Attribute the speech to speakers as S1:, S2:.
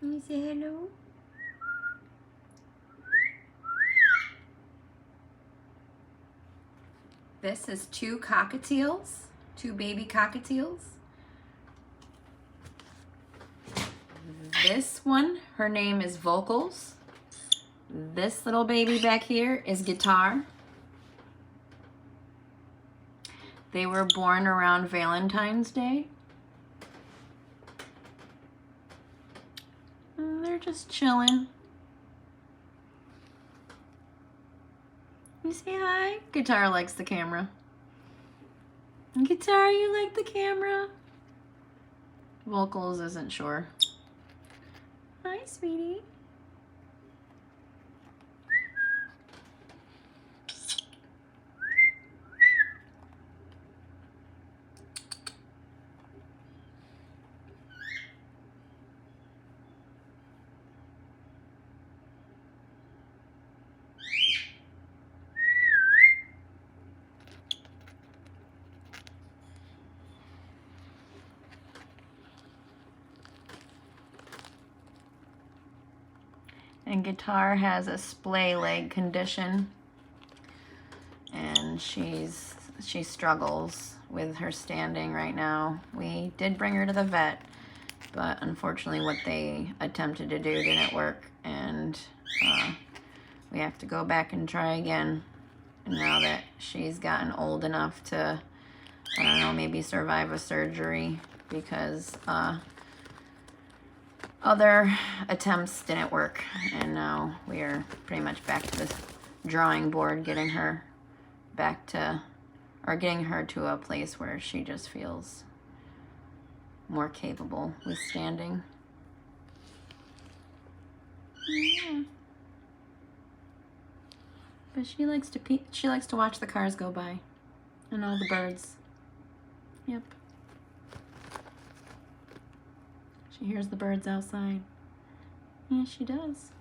S1: Can you say hello? This is two cockatiels, two baby cockatiels. This one, her name is Vocals. This little baby back here is Guitar. They were born around Valentine's Day. And they're just chilling. You say hi? Guitar likes the camera. Guitar, you like the camera? Vocals isn't sure. Hi, sweetie. And Guitar has a splay leg condition, and she struggles with her standing right now. We did bring her to the vet, but unfortunately what they attempted to do didn't work, and we have to go back and try again now that she's gotten old enough to, I don't know, maybe survive a surgery, because other attempts didn't work, and now we are pretty much back to the drawing board, getting her back to, or getting her to a place where she just feels more capable with standing. Yeah. But she likes to watch the cars go by and all the birds. Yep. She hears the birds outside. Yeah, she does.